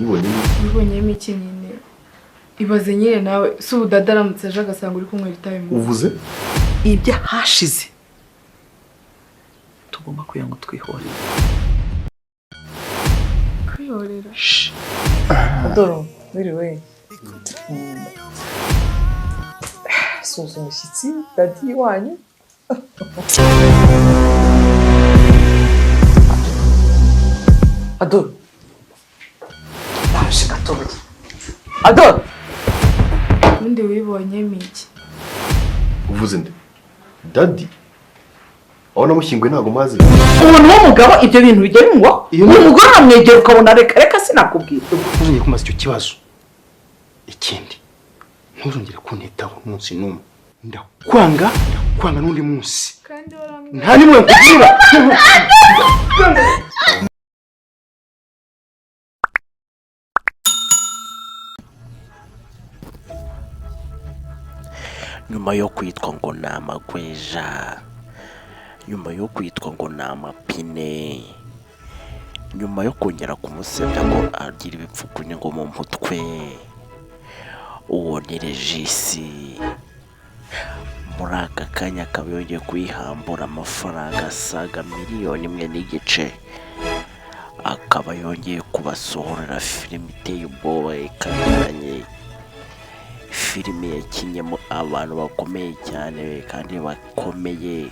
Nibonyemo iki nyine ibaze nyine nawe si udada aramutse aje agasanga uri kumwe itabi uvuze ibyo hashize tugomba kugira ngo twihorere. kwihorera Adoro wiriwe suza umushyitsi dadi wanyu Adoro naje gatoya Adoro undi wibonyemo iki uvuze nde daddy aho namushyinguye ntago mazi umuntu w'umugabo ibyo bintu bijya bingwa umugore amwegera ukabona reka sinakubwira ntuzongere kumaza icyo kibazo ikindi ntuzongere kuntitaho umunsi n'umwe ndakwanga n'undi munsi nta nimwe nkubwira nyuma yo kwitwa ngo ni amagweja, nyuma yo kwitwa ngo ni amapine, nyuma yo kongera kumusebya ngo agira ibipfukunye ngo mu mutwe, uwo ni Regisi. Muri aka kanya akaba yongeye kwihambura amafaranga asaga miliyoni 1 n'igice, akaba yongeye kubasohorera filime iteye ubwoba ikanyuranye, filime yakinyemo abantu bakomeye cyane kandi bakomeye,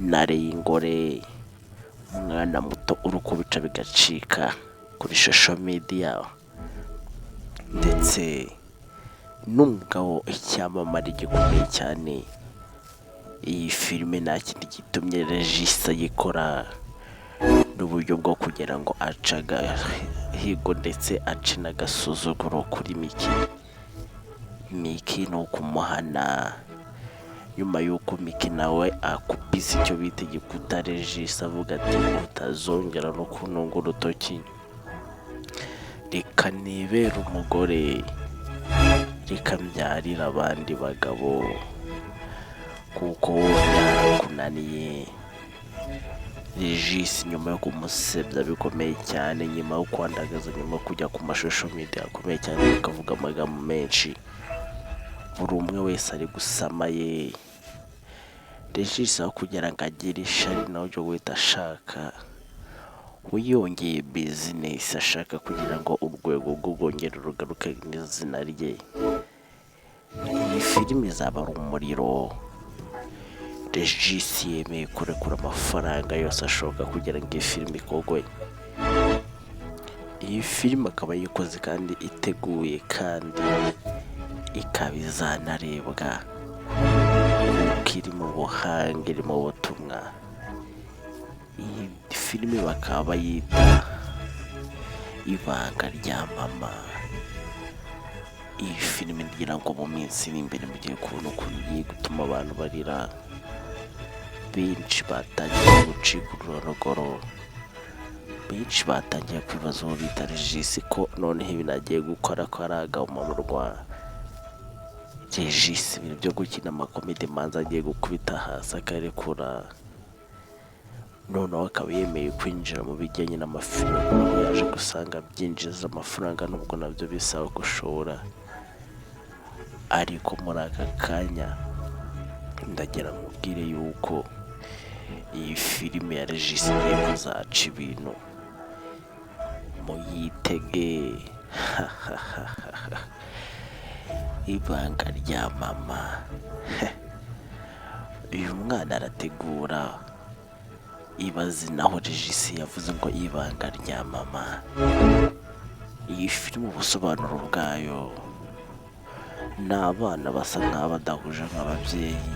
Nareyingore, umwana muto uri kubica bigacika kuri social media, ndetse n'umugabo icyamamare gikomeye cyane. Iyi filime nta kindi gitumye Regis ayikora n'uburyo bwo kugira ngo acaga higo ndetse ace n'agasuzuguro kuri Miki no kumuhana, nyuma y'uko Miki nawe akubise icyo bita igikuta Regis avuga ati utazongera no kununga urutoki, reka nibera umugore, reka mbyarira abandi bagabo kuko yarakunaniye. Regis nyuma yo kumusebya bikomeye cyane, nyuma yo kwandagaza, nyuma yo kujya ku mashusho media akomeye cyane akavuga amagambo menshi, buri umwe wese ari gusama ye. Regis aho kugira ngo agire ishari nawe ujya guhita ashaka wiyongeye business, ashaka kugira ngo urwego rwongere rugaruke n'izina rye. Iyi filime izaba ari umuriro. Regis yemeye kurekura amafaranga yose ashoboka kugira ngo iyi filime ikogwe. Iyi filime akaba yikoze kandi iteguye kandi ikaba izanarebwa kuko iri mu buhanga, iri mu butumwa. Iyi filime bakaba bayita Ibanga rya Mama. Iyi filime ngira ngo mu minsi iri imbere mugiye kubona ukuntu igiye gutuma abantu barira, benshi batangiye gucika ururogoro, benshi batangiye kwibaza uwo bita Regis ko noneho ibintu agiye gukora ko ari agahomamunwa. Regis ibintu byo gukina amakomedi manza agiye gukubita hasi akarekura, noneho akaba yemeye kwinjira mu bijyanye n'amafilime kuko yaje gusanga byinjiza amafaranga nubwo nabyo bisaba gushora. Ariko muri aka kanya ndagira mubwire yuko iyi filime ya Regis igiye kuzaca ibintu, muyitege. Ibanga rya Mama. Uyu mwana arategura, ibaze naho Regis yavuze ngo Ibanga rya Mama. Iyi filime ubusobanuro bwayo ni abana basa nk'abadahuje nk'ababyeyi,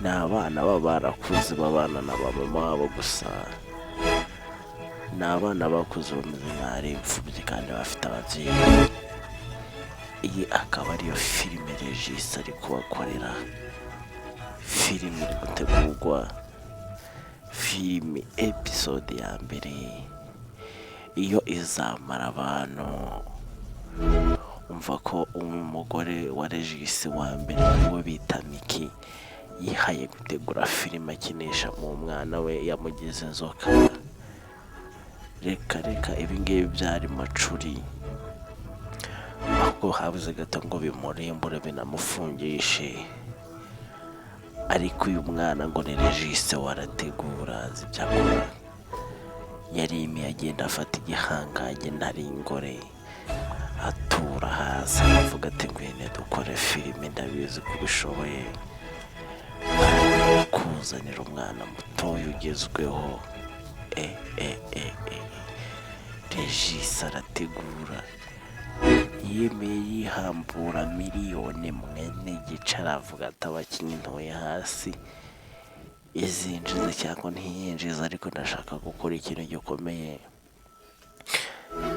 ni abana baba barakuze babana na ba mama wabo gusa, ni abana bakuze bameze nk'ari imfubyi kandi bafite ababyeyi. Iyi akaba ariyo filime Regis ari kubakorera, filime iri gutegurwa, filime episode ya mbere iyo izamara abantu. Umva ko umugore wa Regis wa mbere ariwe bita Miki yihaye gutegura filime akinisha mu mwana we yamugize inzoka. reka ibingibi byari macuri, ahubwo habuze gato ngo bimurimbure binamufungishe. Ariko uyu mwana ngo ni Regis warategura azi ibyo akora. Yarimi agenda afata igihangange ntari ingore, atura hasi avuga ati ngwene dukore filime ndabizi ko ubishoboye. Kuzanira umwana mutoya ugezweho. Regis arategura, yemeye yihambura miliyoni mwene gice, aravuga ati abakinnyi ntoye hasi izinjiza cyangwa ntiyinjiza, ariko ndashaka gukora ikintu gikomeye.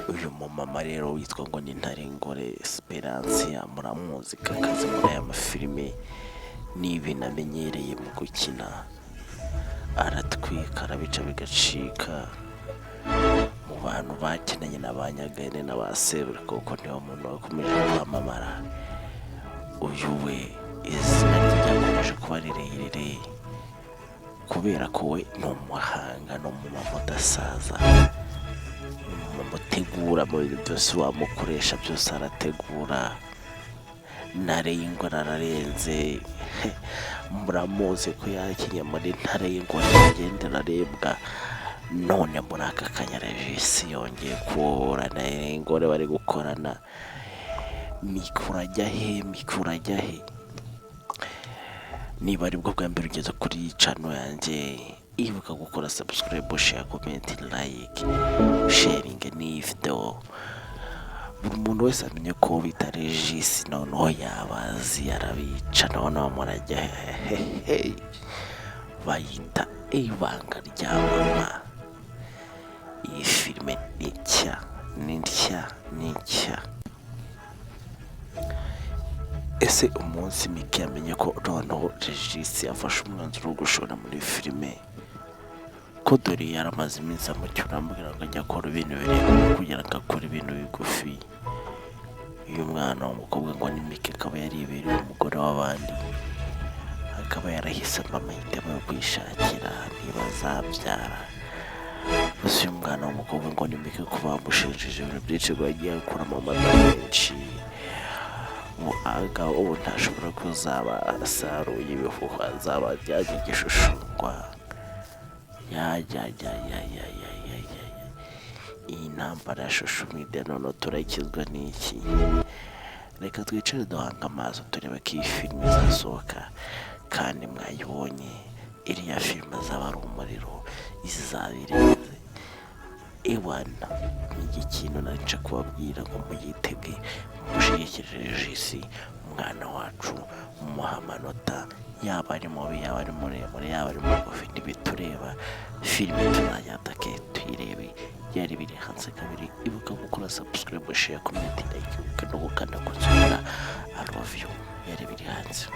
Uyu mumama rero witwa ngo ni Ntarengore Esperance, muramuzi kakazi muri aya mafilime n'ibintu amenyereye mu gukina. Aratwika arabica bigacika. Mu bantu bakinanye na ba Nyagahene na ba Seburikoko kuko niwo muntu wakomeje kwamamara. Uyu we izina rye ryakomeje kuba rirerire kubera ko we ni umuhanga, ni umumama udasaza, umutegura mu bintu byose wamukoresha byose arategura. Ntare y'Ingore ararenze, muramuzi ko yakinnye muri Ntare y'Ingore agenda ararebwa. None muri aka kanya Regis yongeye kuhura na Ntare y'Ingore bari gukorana. Mikoro ajya he? Niba ari bwo bwa mbere ugeze kuri channel yanjye, ibuka gukora subscribe, share, comment, like, sharing ni video. Buri muntu wese amenye ko bita Regis, noneho yabazi arabica, noneho murajya hehe bayita ibanga rya mama. Iyi filime ni nshya. Ese umunsi Mike yamenye ko noneho Regis yafashe umwanzuro wo gushora muri filime, ko dore yaramaze iminsi amucyura amubwira ngo ajya akora ibintu birebire kugira ngo akore ibintu bigufi. Uyu mwana w'umukobwa ngo ni Mike akaba yaribereye umugore w'abandi, akaba yarahisemo amahitamo yo kwishakira niba azabyara. Gusa uyu mwana w'umukobwa ngo ni Mike ko bamushinjije ibintu byinshi ngo yagiye akuramo amata menshi. Ubu ntashobora kuzaba asaruye ibihuha, azaba ajyanye igishushushungwa. Iyi ntambara ya social media none turakizwa n'iki? Reka twicare duhanga amaso turebe ko iyi filime izasohoka. Kandi mwayibonye iriya filime azaba ari umuriro, izabirenze. Ewana ni ikintu narica kubabwira ngo muyitege, mushigikire Regis, umwana wacu, mumuha amanota, yaba ari mubi, yaba ari muremure, yaba ari mugufi, ntibitureba. Filime tuzayatake tuyirebe yari biri hanze kabiri. Ibuka gukora subscribe, share, comment, like, no gukanda kuzura. I love you. Yari biri hanze.